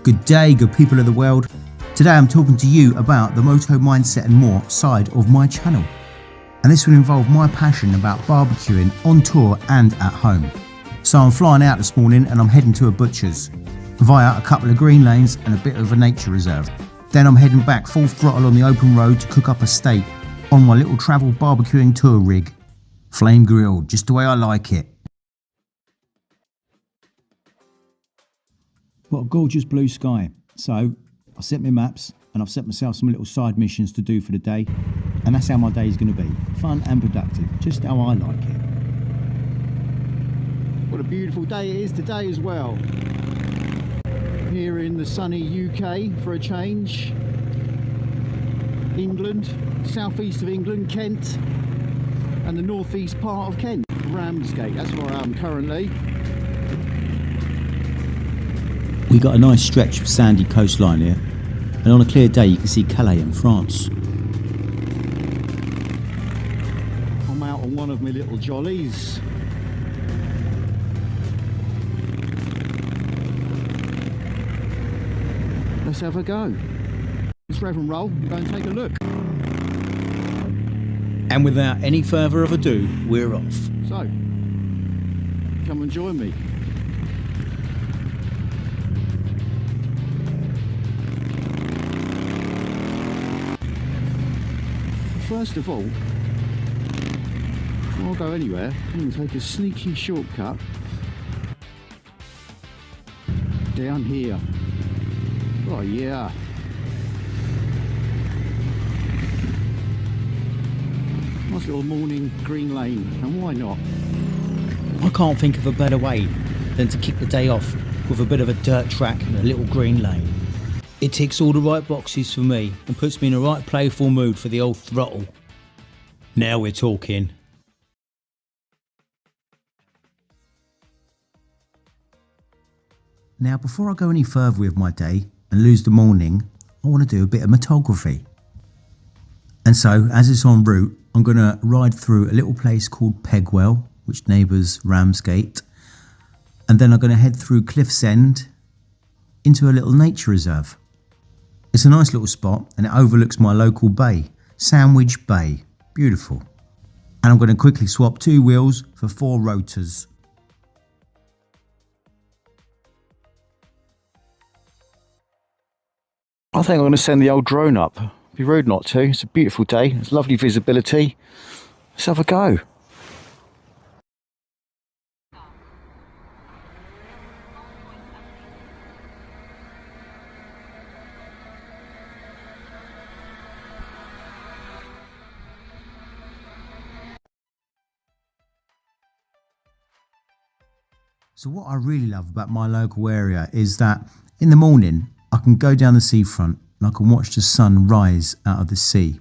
Good day, good people of the world. Today I'm talking to you about the Moto Mindset and More side of my channel. And this will involve my passion about barbecuing on tour and at home. So I'm flying out this morning and I'm heading to a butcher's via a couple of green lanes and a bit of a nature reserve. Then I'm heading back full throttle on the open road to cook up a steak on my little travel barbecuing tour rig. Flame grilled, just the way I like it. What a gorgeous blue sky. So I've set my maps and I've set myself some little side missions to do for the day. And that's how my day is going to be. Fun and productive, just how I like it. What a beautiful day it is today as well. Here in the sunny UK for a change. England, southeast of England, Kent, and the northeast part of Kent. Ramsgate, that's where I am currently. We got a nice stretch of sandy coastline here, and on a clear day you can see Calais in France. I'm out on one of my little jollies. Let's have a go. Let's rev and roll and go and take a look. And without any further of ado, we're off. So, come and join me. First of all, before I go anywhere, I'm going to take a sneaky shortcut down here. Oh yeah. Nice little morning green lane, and why not? I can't think of a better way than to kick the day off with a bit of a dirt track and a little green lane. It ticks all the right boxes for me and puts me in the right playful mood for the old throttle. Now we're talking. Now before I go any further with my day and lose the morning, I want to do a bit of motography. And so as it's en route, I'm going to ride through a little place called Pegwell, which neighbours Ramsgate. And then I'm going to head through Cliff's End into a little nature reserve. It's a nice little spot and it overlooks my local bay, Sandwich Bay. Beautiful. And I'm going to quickly swap 2 wheels for 4 rotors. I think I'm going to send the old drone up. It'd be rude not to. It's a beautiful day. It's lovely visibility. Let's have a go. So what I really love about my local area is that in the morning I can go down the seafront and I can watch the sun rise out of the sea.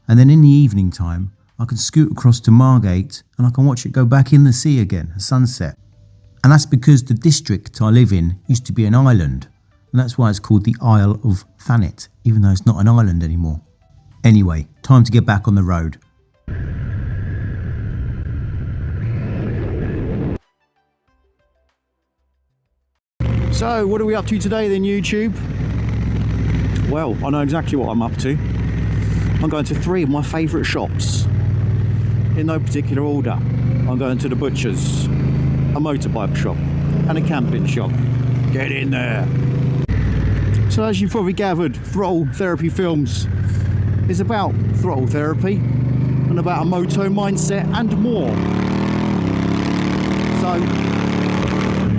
And then in the evening time I can scoot across to Margate and I can watch it go back in the sea again at sunset. And that's because the district I live in used to be an island, and that's why it's called the Isle of Thanet, even though it's not an island anymore. Anyway, time to get back on the road. So, what are we up to today then, YouTube? Well, I know exactly what I'm up to. I'm going to 3 of my favourite shops. In no particular order. I'm going to the butcher's, a motorbike shop, and a camping shop. Get in there! So as you've probably gathered, Throttle Therapy Films is about throttle therapy and about a moto mindset and more. So,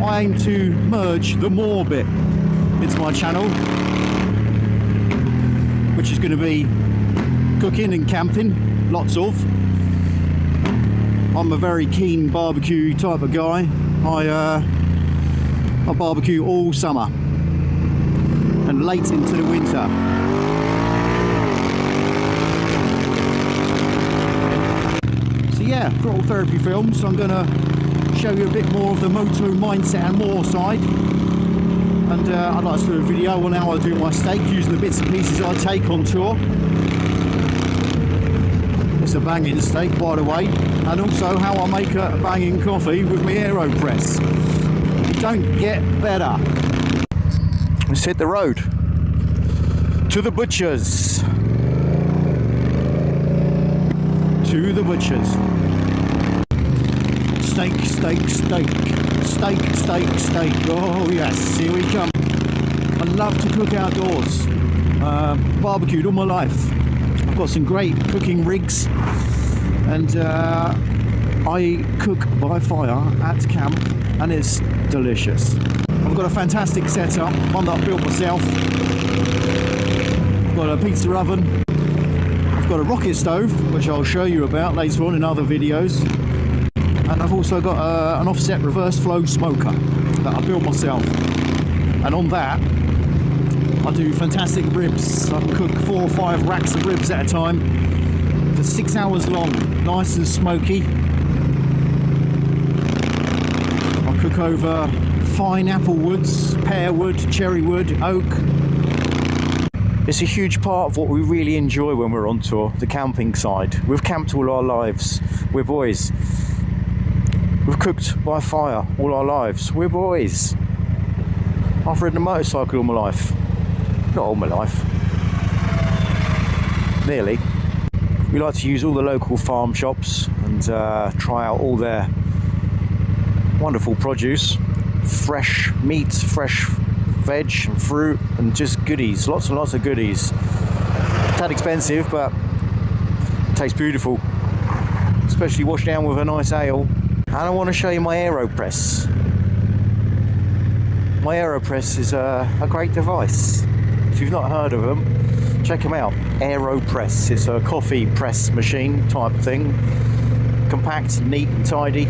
I aim to merge the more bit into my channel, which is going to be cooking and camping, lots of. I'm a very keen barbecue type of guy. I barbecue all summer and late into the winter. So yeah, Throttle Therapy Films. I'm going to show you a bit more of the moto mindset and more side, and I'd like to do a video on how I do my steak using the bits and pieces I take on tour. It's a banging steak, by the way, and also how I make a banging coffee with my AeroPress. You don't get better. let's hit the road to the butchers. To the butchers. Steak, steak, steak. Steak, steak, steak. Oh yes, here we come. I love to cook outdoors. Barbecued all my life. I've got some great cooking rigs, and I cook by fire at camp, and it's delicious. I've got a fantastic setup, one that I built myself. I've got a pizza oven. I've got a rocket stove, which I'll show you about later on in other videos. And I've also got an offset reverse flow smoker that I built myself. And on that, I do fantastic ribs. I can cook 4 or 5 racks of ribs at a time for 6 hours long, nice and smoky. I cook over fine apple woods, pear wood, cherry wood, oak. It's a huge part of what we really enjoy when we're on tour, the camping side. We've camped all our lives, we're boys. We've cooked by fire all our lives, we're boys. I've ridden a motorcycle all my life. Not all my life. Nearly. We like to use all the local farm shops and try out all their wonderful produce. Fresh meat, fresh veg and fruit and just goodies. Lots and lots of goodies. It's that expensive, but it tastes beautiful. Especially washed down with a nice ale. And I want to show you my AeroPress. My AeroPress is a great device. If you've not heard of them, check them out. AeroPress. It's a coffee press machine type thing. Compact, neat and tidy.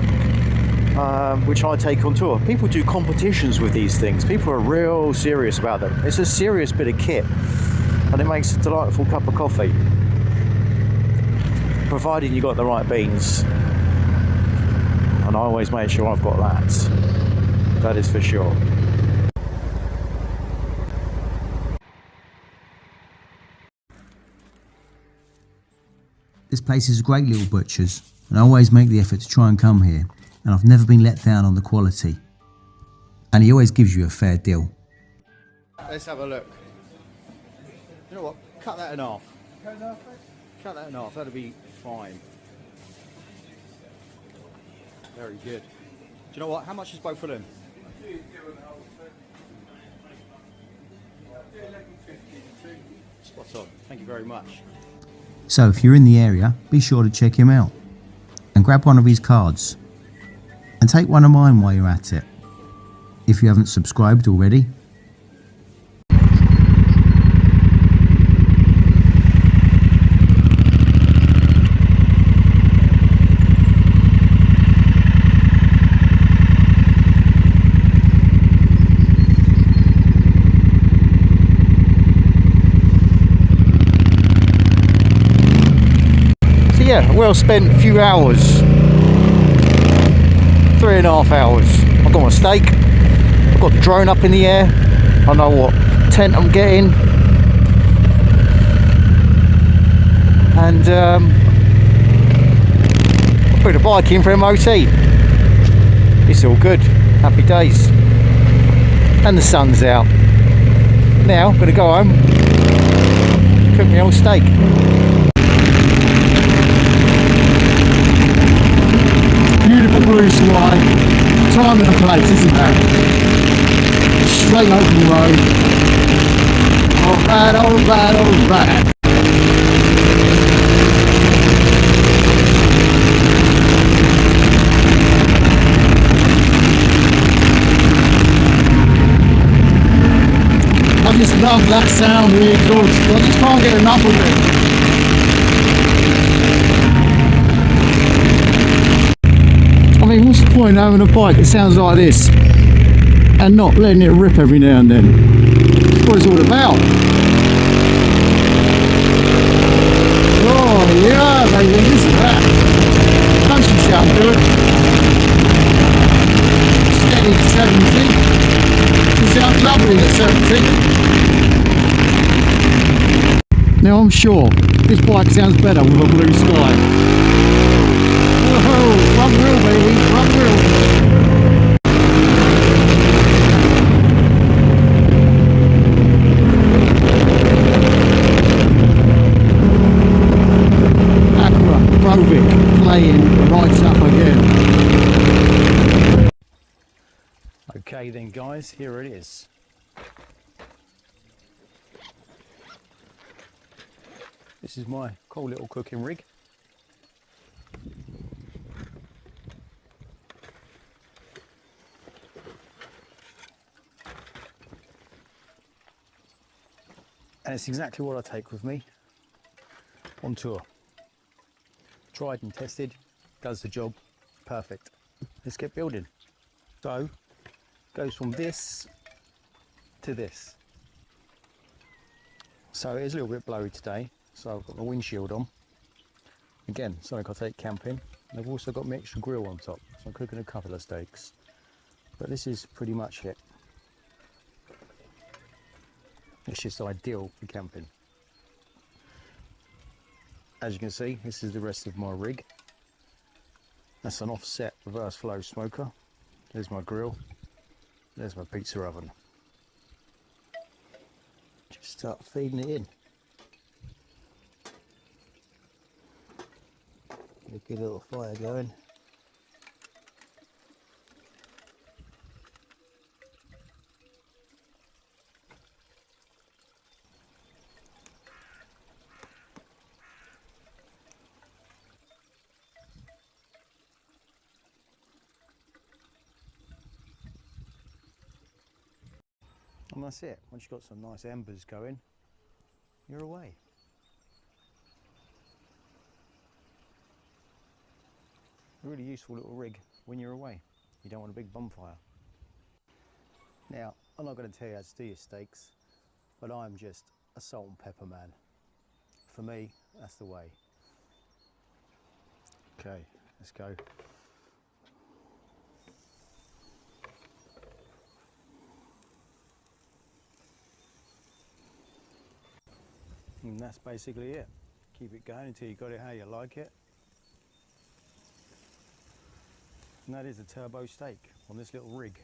Which I take on tour. People do competitions with these things. People are real serious about them. It's a serious bit of kit. And it makes a delightful cup of coffee. Providing you got the right beans. And I always make sure I've got that. That is for sure. This place is a great little butcher's, and I always make the effort to try and come here, and I've never been let down on the quality. And he always gives you a fair deal. Let's have a look. You know what? Cut that in half. Cut that in half, that'll be fine. Very good. Do you know what? How much is both of them? Spot on. Thank you very much. So if you're in the area, be sure to check him out and grab one of his cards and take one of mine while you're at it, if you haven't subscribed already. Yeah, well spent few hours. 3.5 hours. I've got my steak, I've got the drone up in the air, I know what tent I'm getting, and I put the bike in for MOT. It's all good, happy days. And the sun's out. Now I'm going to go home, cook my old steak. Beautiful blue sky, time of the place, isn't that? Straight open road. Alright, alright, alright. I just love that sound of the exhaust. I just can't get enough of it. I mean, what's the point of having a bike that sounds like this and not letting it rip every now and then? That's what it's all about. Oh yeah, baby, listen to that. Don't you sound good? Steady at 70. You sound lovely at 70. Now I'm sure this bike sounds better with a blue sky. Whoa, front wheel baby, front wheel. Okay then guys, here it is. This is my cool little cooking rig. And it's exactly what I take with me on tour. Tried and tested, does the job, perfect. Let's get building. So, goes from this to this. So it is a little bit blowy today, so I've got my windshield on. Again, something I take camping. And I've also got my extra grill on top, so I'm cooking a couple of steaks. But this is pretty much it. It's just ideal for camping. As you can see, this is the rest of my rig. That's an offset reverse flow smoker. There's my grill. There's my pizza oven. Just start feeding it in. Get a good little fire going. And that's it. Once you've got some nice embers going, you're away. A really useful little rig when you're away. You don't want a big bonfire. Now, I'm not going to tell you how to do your steaks, but I'm just a salt and pepper man. For me, that's the way. Okay, let's go. And that's basically it. Keep it going until you got it how you like it. And that is a turbo steak on this little rig.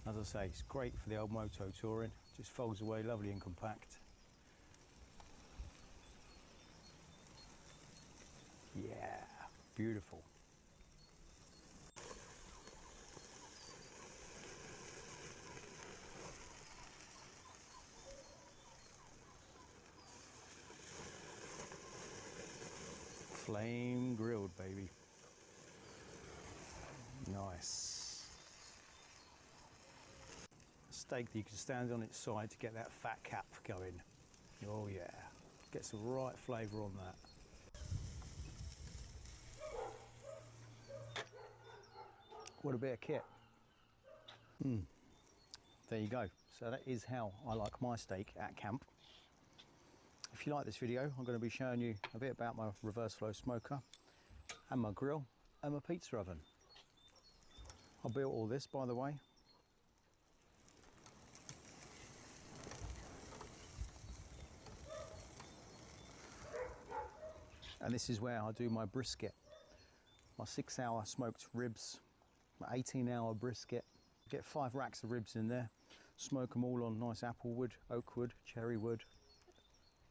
As I say, it's great for the old moto touring. Just folds away lovely and compact. Yeah, beautiful. Flame grilled, baby. Nice. A steak that you can stand on its side to get that fat cap going. Oh yeah, gets the right flavour on that. What a bit of kit. There you go. So that is how I like my steak at camp. If you like this video, I'm going to be showing you a bit about my reverse flow smoker and my grill and my pizza oven. I built all this, by the way. And this is where I do my brisket. My 6-hour smoked ribs, my 18-hour brisket. Get 5 racks of ribs in there, smoke them all on nice apple wood, oak wood, cherry wood.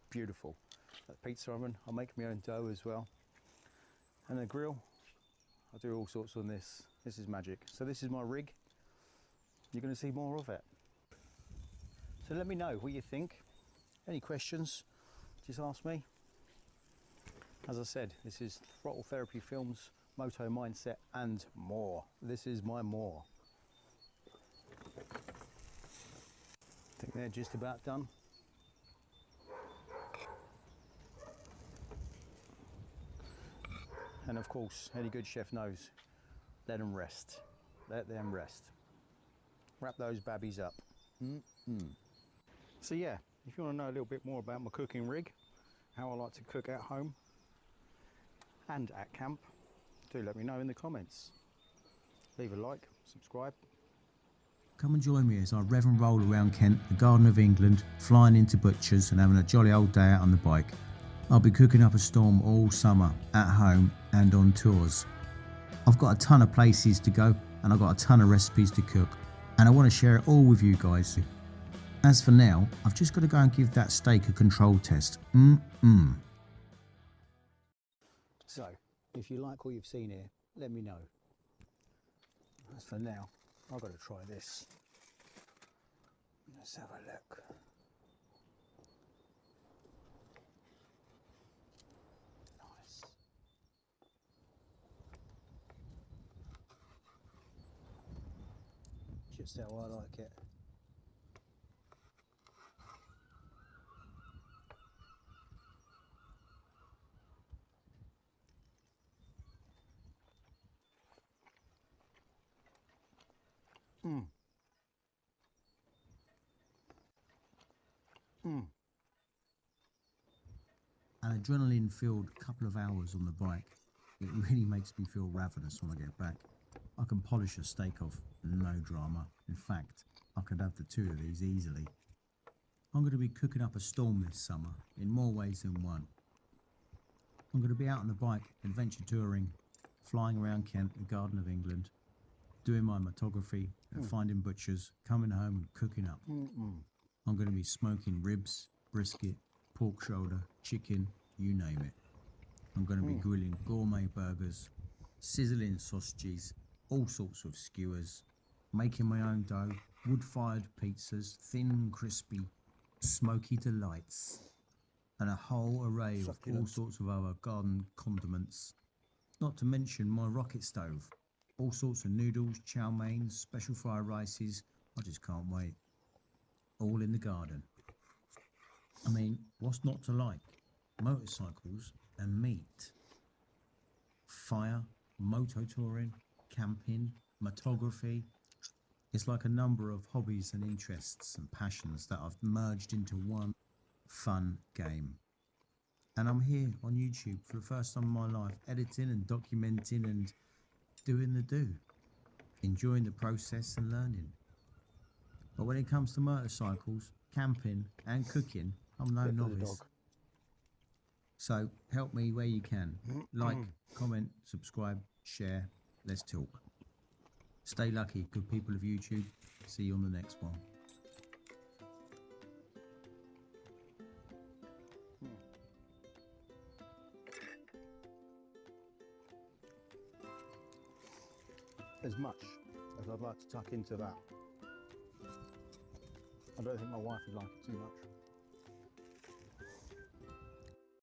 Beautiful. That pizza oven, I make my own dough as well. And the grill, I do all sorts on this. This is magic. So this is my rig. You're going to see more of it. So let me know what you think. Any questions, just ask me. As I said, this is Throttle Therapy Films, Moto Mindset and more. This is my more. I think they're just about done. And of course, any good chef knows, let them rest. Let them rest. Wrap those babbies up. So yeah, if you want to know a little bit more about my cooking rig, how I like to cook at home and at camp, do let me know in the comments. Leave a like, subscribe. Come and join me as I rev and roll around Kent, the Garden of England, flying into butchers and having a jolly old day out on the bike. I'll be cooking up a storm all summer, at home and on tours. I've got a ton of places to go and I've got a ton of recipes to cook, and I want to share it all with you guys. As for now, I've just got to go and give that steak a control test. So, if you like what you've seen here, let me know. As for now, I've got to try this. Let's have a look. Nice. Just how I like it. An adrenaline-filled couple of hours on the bike. It really makes me feel ravenous when I get back. I can polish a steak off, no drama. In fact, I could have the two of these easily. I'm going to be cooking up a storm this summer in more ways than one. I'm going to be out on the bike, adventure touring, flying around Kent, the Garden of England, doing my motography and finding butchers, coming home and cooking up. I'm going to be smoking ribs, brisket, pork shoulder, chicken, you name it. I'm going to be grilling gourmet burgers, sizzling sausages, all sorts of skewers, making my own dough, wood-fired pizzas, thin, crispy, smoky delights, and a whole array of all sorts of other garden condiments. Not to mention my rocket stove. All sorts of noodles, chow mains, special fried rices. I just can't wait. All in the garden. I mean, what's not to like? Motorcycles and meat. Fire, moto touring, camping, motography. It's like a number of hobbies and interests and passions that I've merged into one fun game. And I'm here on YouTube for the first time in my life, editing and documenting and doing the do. Enjoying the process and learning. But when it comes to motorcycles, camping and cooking, I'm no novice. So help me where you can. Like, comment, subscribe, share. Let's talk. Stay lucky, good people of YouTube. See you on the next one. As much as I'd like to tuck into that, I don't think my wife would like it too much.